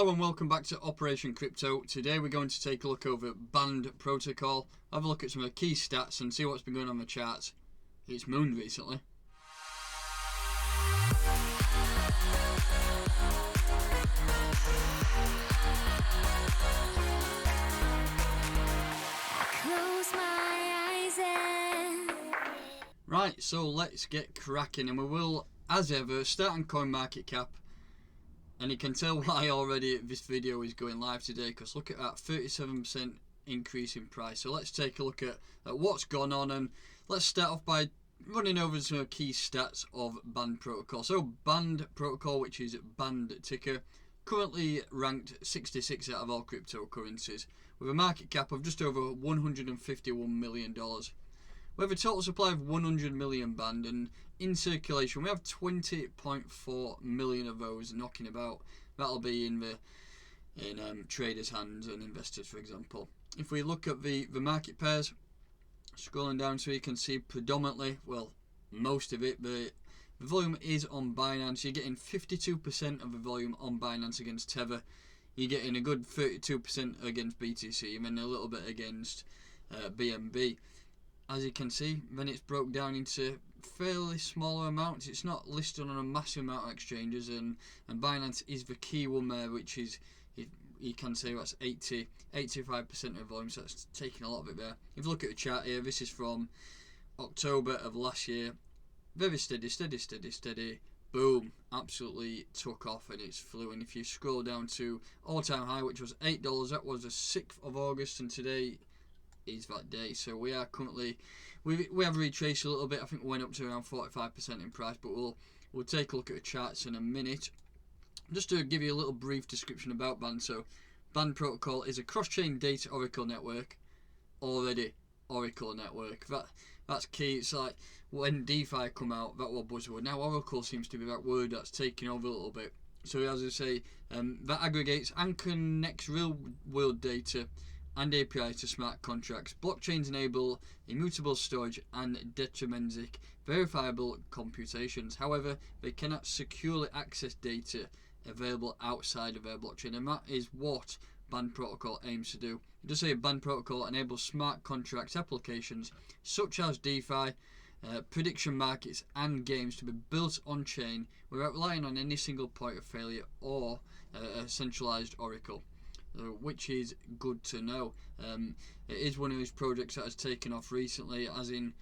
Hello and welcome back to Operation Crypto. Today we're going to take a look over Band Protocol, have a look at some of the key stats and see what's been going on the charts. It's mooned recently. Right, so let's get cracking, and we will, as ever, start on CoinMarketCap. And you can tell why already this video is going live today, because look at that 37% increase in price. So let's take a look at what's gone on, and let's start off by running over some key stats of Band Protocol. So Band Protocol, which is Band ticker, currently ranked 66 out of all cryptocurrencies, with a market cap of just over $151 million. We have a total supply of 100 million Band, and in circulation we have 20.4 million of those knocking about. That'll be in traders' hands and investors, for example. If we look at the market pairs, scrolling down, so you can see predominantly, well, most of it, the volume is on Binance. You're getting 52% of the volume on Binance against Tether. You're getting a good 32% against BTC, and then a little bit against BNB. As you can see, then it's broke down into fairly smaller amounts. It's not listed on a massive amount of exchanges, and Binance is the key one there, which is, you can say that's 85% of the volume, so that's taking a lot of it there. If you look at the chart here, this is from October of last year. Very steady, boom, absolutely took off and it's flew. And if you scroll down to all-time high, which was $8, that was the 6th of August, and today is that day. So we are currently, we have retraced a little bit. I think we went up to around 45% in price, but we'll take a look at the charts in a minute. Just to give you a little brief description about Band. So Band Protocol is a cross-chain data oracle network. Already oracle network, that's key. It's like when DeFi come out, that was buzzword. Now oracle seems to be that word that's taking over a little bit. So as I say, that aggregates and connects real world data and APIs to smart contracts. Blockchains enable immutable storage and deterministic verifiable computations. However, they cannot securely access data available outside of their blockchain, and that is what Band Protocol aims to do. It does say Band Protocol enables smart contracts applications such as DeFi, prediction markets and games to be built on chain without relying on any single point of failure or a centralized oracle. Which is good to know. It is one of those projects that has taken off recently, as in,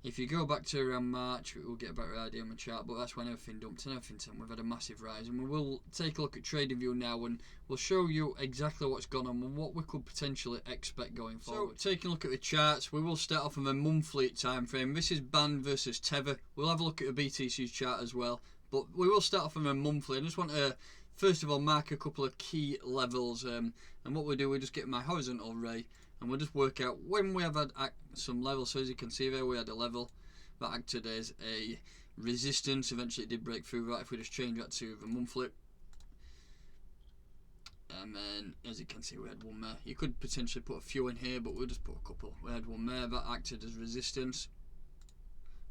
if you go back to around March, we'll get a better idea on the chart, but that's when everything dumped and everything. We've had a massive rise, and we will take a look at TradingView now, and we'll show you exactly what's gone on and what we could potentially expect going forward. So, taking a look at the charts, we will start off with a monthly time frame. This is Band versus Tether. We'll have a look at the BTC's chart as well, but we will start off with a monthly. I just want to first of all mark a couple of key levels, and what we do, we just get my horizontal ray and we'll just work out when we have had some levels. So as you can see there, we had a level that acted as a resistance. Eventually it did break through that. If we just change that to the monthly, and then as you can see, we had one there. You could potentially put a few in here, but we'll just put a couple. We had one there that acted as resistance.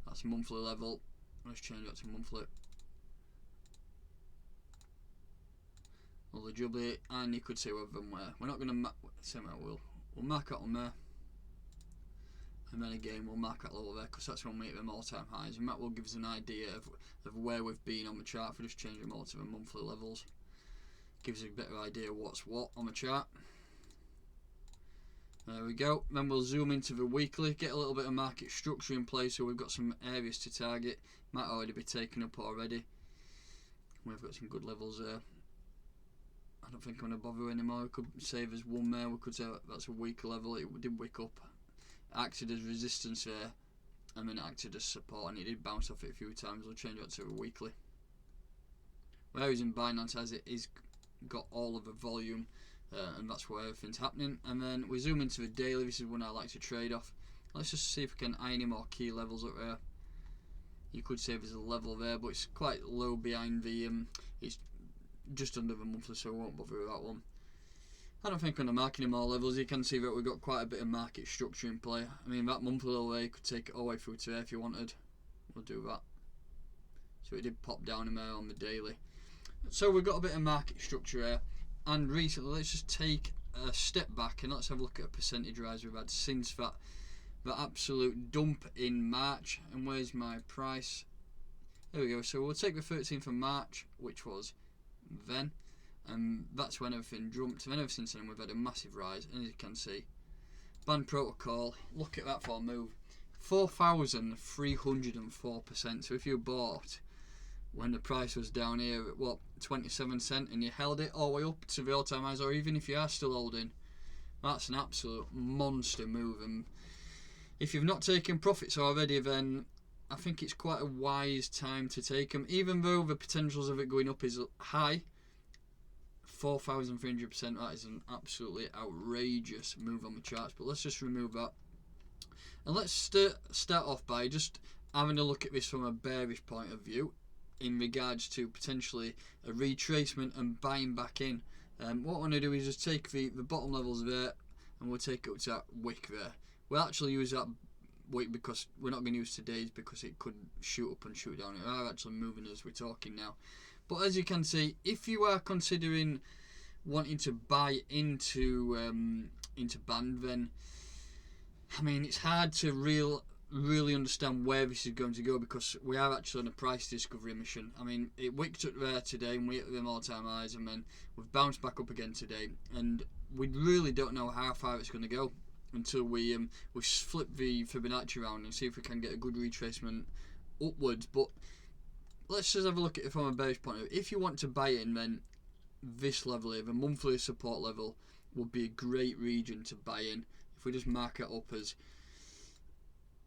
That's monthly level. Let's change that to monthly. Another jubilee, and you could see whether them where. We're not going to say we'll mark that on there, and then again we'll mark that level there, because that's when we hit them all-time highs, and that will give us an idea of where we've been on the chart. If we just change them all to the monthly levels, gives us a better idea what's what on the chart. There we go. Then we'll zoom into the weekly, get a little bit of market structure in place, so we've got some areas to target. Might already be taken up already. We've got some good levels there. I don't think I'm going to bother anymore. We could say there's one there. We could say that's a weak level. It did wick up, acted as resistance there, and then it acted as support, and it did bounce off it a few times. We'll change that to a weekly. Whereas in Binance, as it is got all of the volume, and that's where everything's happening. And then we zoom into the daily. This is one I like to trade off. Let's just see if we can eye any more key levels up there. You could say there's a level there, but it's quite low behind the. It's just under the monthly, so I won't bother with that one. I don't think I'm going to mark any more levels. You can see that we've got quite a bit of market structure in play. I mean, that monthly level there, you could take it all the way through to there if you wanted. We'll do that. So it did pop down in there on the daily. So we've got a bit of market structure here. and recently, let's just take a step back and let's have a look at a percentage rise we've had since that absolute dump in March. And where's my price? There we go. So we'll take the 13th of March, which was then, and that's when everything jumped. And ever since then, we've had a massive rise. And as you can see, band protocol. Look at that for a move, 4,304%. So if you bought when the price was down here at 27 cents, and you held it all the way up to the all-time highs, or even if you are still holding, that's an absolute monster move. And if you've not taken profits already, then I think it's quite a wise time to take them, even though the potentials of it going up is high. 4,300%, that is an absolutely outrageous move on the charts. But let's just remove that, and let's start off by just having a look at this from a bearish point of view in regards to potentially a retracement and buying back in. What I want to do is just take the bottom levels there, and we'll take it up to that wick there. We'll actually use that wick because we're not going to use today's, because it could shoot up and shoot down. It are actually moving as we're talking now. But as you can see, if you are considering wanting to buy into band, then I mean, it's hard to really understand where this is going to go, because we are actually on a price discovery mission. I mean, it wicked up there today and we hit them all-time highs, and then we've bounced back up again today, and we really don't know how far it's going to go until we flip the Fibonacci around and see if we can get a good retracement upwards. But let's just have a look at it from a bearish point of view. If you want to buy in, then this level here, the monthly support level, would be a great region to buy in. If we just mark it up as,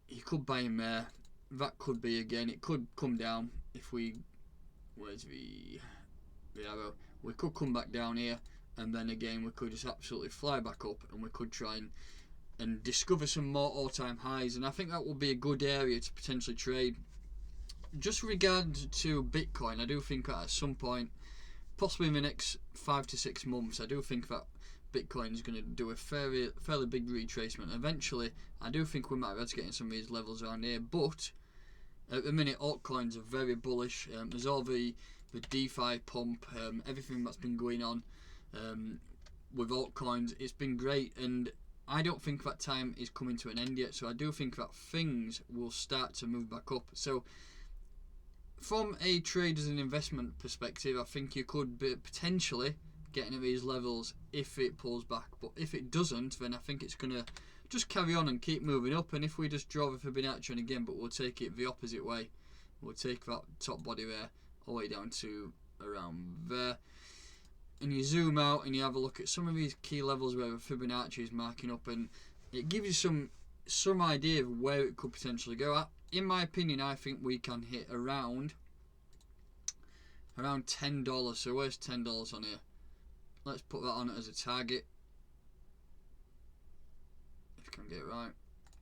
you could buy in there, that could be, again, it could come down if we, where's the arrow, we could come back down here, and then again we could just absolutely fly back up, and we could try and discover some more all-time highs. And I think that would be a good area to potentially trade. Just regard to Bitcoin, I do think that at some point, possibly in the next 5 to 6 months, I do think that Bitcoin is going to do a fairly big retracement. Eventually, I do think we might be able to get in some of these levels around here. But at the minute, altcoins are very bullish. There's all the DeFi pump, everything that's been going on with altcoins. It's been great, and I don't think that time is coming to an end yet. So I do think that things will start to move back up. So from a traders and investment perspective, I think you could be potentially getting at these levels if it pulls back. But if it doesn't, then I think it's going to just carry on and keep moving up. And if we just draw the Fibonacci on again, but we'll take it the opposite way, we'll take that top body there all the way down to around there, and you zoom out and you have a look at some of these key levels where the Fibonacci is marking up, and it gives you some idea of where it could potentially go. In my opinion, I think we can hit around $10. So where's $10 on here? Let's put that on it as a target. If I can get it right,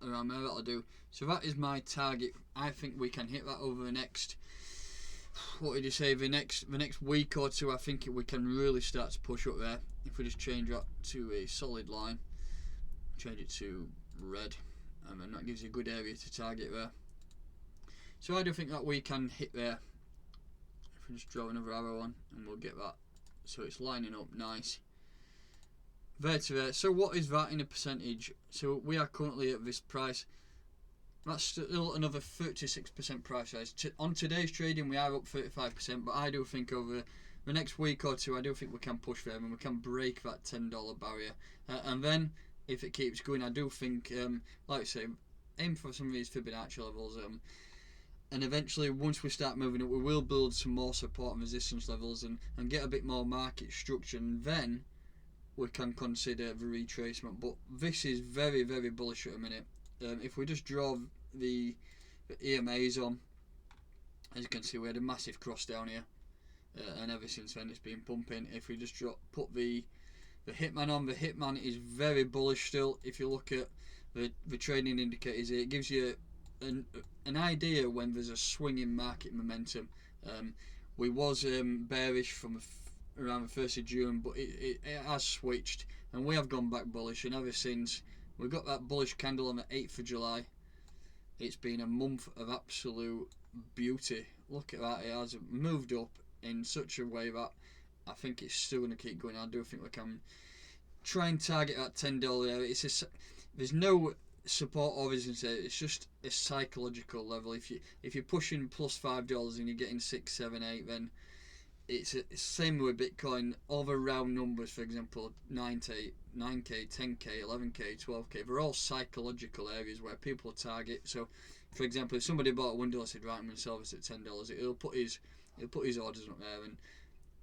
around there, that'll do. So that is my target. I think we can hit that over the next, what did you say, the next week or two. I think we can really start to push up there. If we just change that to a solid line, change it to red, and then that gives you a good area to target there. So I do think that we can hit there. If we just draw another arrow on, and we'll get that. So it's lining up nice. There to there. So what is that in a percentage? So we are currently at this price. That's still another 36% price rise. On today's trading, we are up 35%, but I do think over the next week or two, I do think we can push there and we can break that $10 barrier. And then, if it keeps going, I do think, like I say, aim for some of these Fibonacci levels. And eventually, once we start moving up, we will build some more support and resistance levels and get a bit more market structure. And then we can consider the retracement. But this is very, very bullish at the minute. If we just draw the EMAs on, as you can see, we had a massive cross down here, and ever since then it's been pumping. If we just put the Hitman on, the Hitman is very bullish still. If you look at the trading indicators here, it gives you an idea when there's a swing in market momentum. We was bearish from around the 1st of June, but it has switched and we have gone back bullish, and ever since we got that bullish candle on the 8th of July, it's been a month of absolute beauty. Look at that, it has moved up in such a way that I think it's still going to keep going. I do think we can try and target at $10 area. There's no support or resistance. It's just a psychological level. If you're pushing plus $5 and you're getting 6, 7, 8, then it's the same with Bitcoin. Over round numbers, for example, 9k, 10k, 11k, 12k. They're all psychological areas where people target. So, for example, if somebody bought a window and said, right, I'm going to sell this at $10, he'll put his orders up there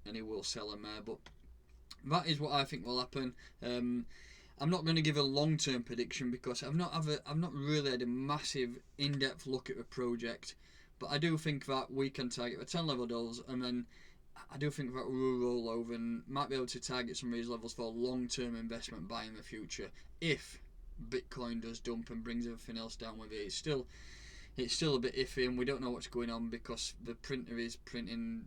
and he will sell them there. But that is what I think will happen. I'm not going to give a long-term prediction because I've not really had a massive in-depth look at the project, but I do think that we can target the 10 level levels, and then I do think that we'll roll over and might be able to target some of these levels for long-term investment buy in the future if Bitcoin does dump and brings everything else down with it. It's still a bit iffy, and we don't know what's going on because the printer is printing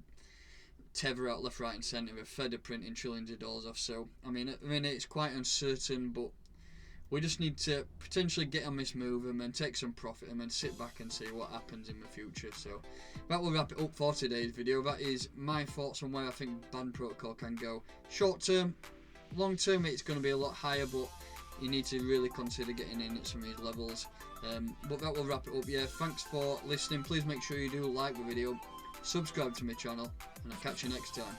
Tether out left, right and centre. The Fed are printing trillions of dollars off. So I mean it's quite uncertain, but we just need to potentially get on this move and then take some profit and then sit back and see what happens in the future. So that will wrap it up for today's video. That is my thoughts on where I think Band Protocol can go. Short term, long term it's going to be a lot higher, but you need to really consider getting in at some of these levels. But that will wrap it up. Yeah, thanks for listening. Please make sure you do like the video, subscribe to my channel, and I'll catch you next time.